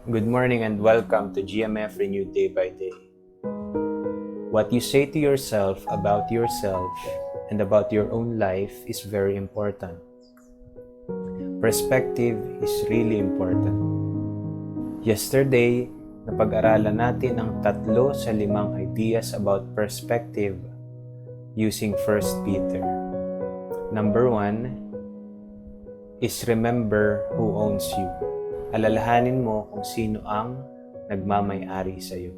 Good morning and welcome to GMF Renewed Day by Day. What you say to yourself about yourself and about your own life is very important. Perspective is really important. Yesterday, napag-aralan natin ang 3 sa 5 ideas about perspective using 1 Peter. Number 1 is remember who owns you. Alalahanin mo kung sino ang nagmamay-ari sa iyo.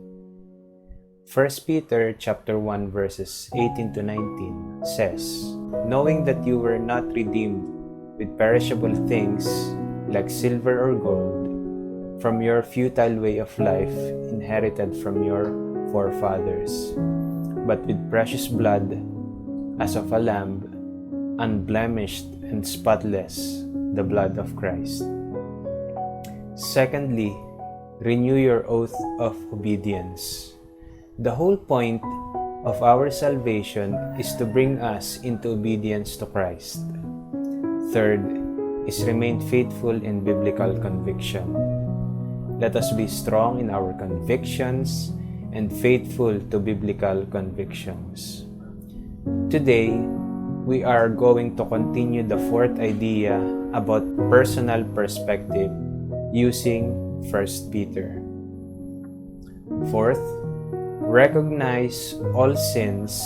1 Peter chapter 1 verses 18 to 19 says, "Knowing that you were not redeemed with perishable things like silver or gold from your futile way of life inherited from your forefathers, but with precious blood as of a lamb, unblemished and spotless, the blood of Christ." Secondly, renew your oath of obedience. The whole point of our salvation is to bring us into obedience to Christ. Third is remain faithful in biblical conviction. Let us be strong in our convictions and faithful to biblical convictions. Today, we are going to continue the 4th idea about personal perspective using 1 Peter. Fourth, recognize all sins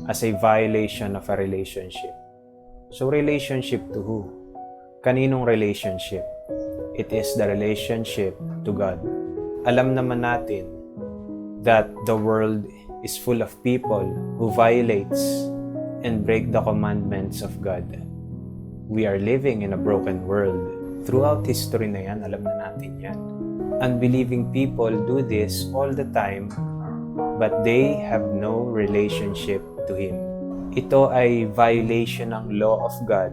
as a violation of a relationship. So relationship to who? Kaninong relationship? It is the relationship to God. Alam naman natin that the world is full of people who violates and break the commandments of God. We are living in a broken world. Throughout history na yan, alam na natin yan. Unbelieving people do this all the time, but they have no relationship to Him. Ito ay violation ng law of God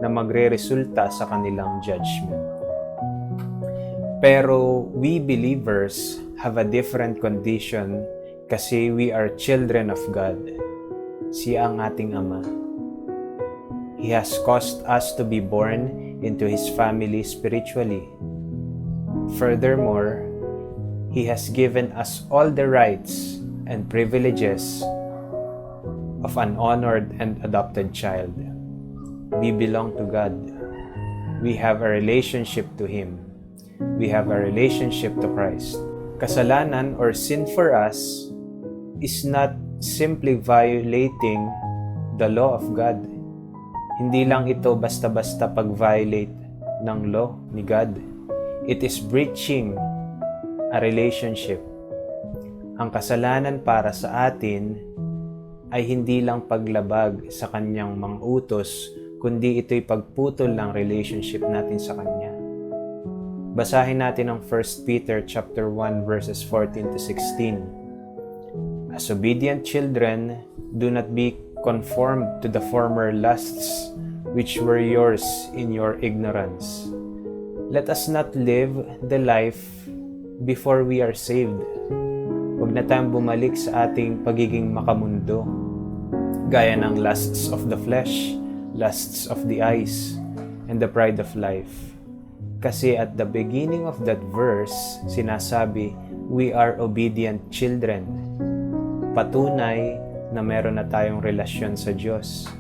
na magre-resulta sa kanilang judgment. Pero we believers have a different condition kasi we are children of God. Siya ang ating Ama. He has caused us to be born into His family spiritually. Furthermore, He has given us all the rights and privileges of an honored and adopted child. We belong to God. We have a relationship to Him. We have a relationship to Christ. Kasalanan or sin for us is not simply violating the law of God. Hindi lang ito basta-basta pag-violate ng law ni God. It is breaching a relationship. Ang kasalanan para sa atin ay hindi lang paglabag sa kanyang mga utos, kundi ito'y pagputol ng relationship natin sa Kanya. Basahin natin ang 1 Peter chapter 1 verses 14 to 16. As obedient children, do not be conformed to the former lusts which were yours in your ignorance. Let us not live the life before we are saved. Huwag na tayong bumalik sa ating pagiging makamundo, gaya ng lusts of the flesh, lusts of the eyes, and the pride of life. Kasi at the beginning of that verse, sinasabi, we are obedient children. Patunay na meron na tayong relasyon sa Diyos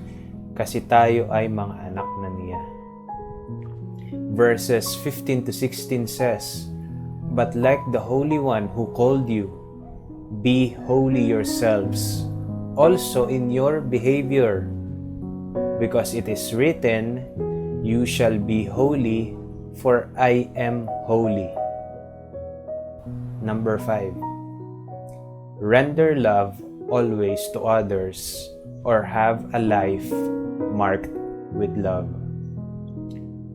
kasi tayo ay mga anak na niya. Verses 15 to 16 says, "But like the Holy One who called you, be holy yourselves, also in your behavior, because it is written, you shall be holy, for I am holy." Number 5, render love always to others, or have a life marked with love.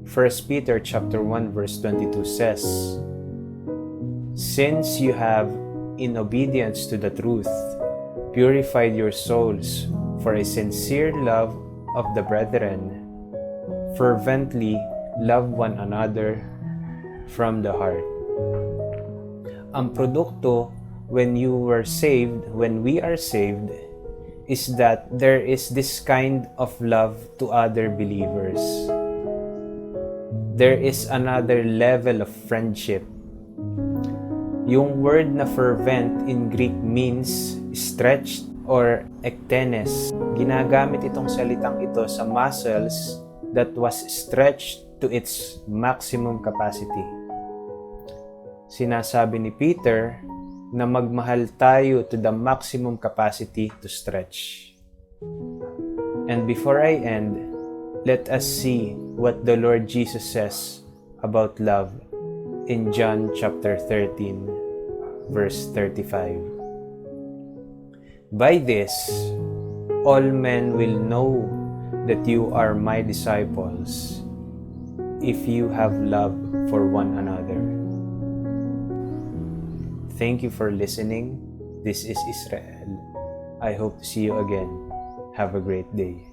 1 Peter chapter 1 verse 22 says, "Since you have, in obedience to the truth, purified your souls for a sincere love of the brethren, fervently love one another from the heart." Ang produkto when we are saved, is that there is this kind of love to other believers. There is another level of friendship Yung word na fervent in Greek means stretched or ektenes. Ginagamit itong salitang ito sa muscles that was stretched to its maximum capacity. Sinasabi ni Peter na magmahal tayo to the maximum capacity to stretch. And before I end, let us see what the Lord Jesus says about love in John chapter 13, verse 35. By this, all men will know that you are my disciples if you have love for one another. Thank you for listening. This is Israel. I hope to see you again. Have a great day.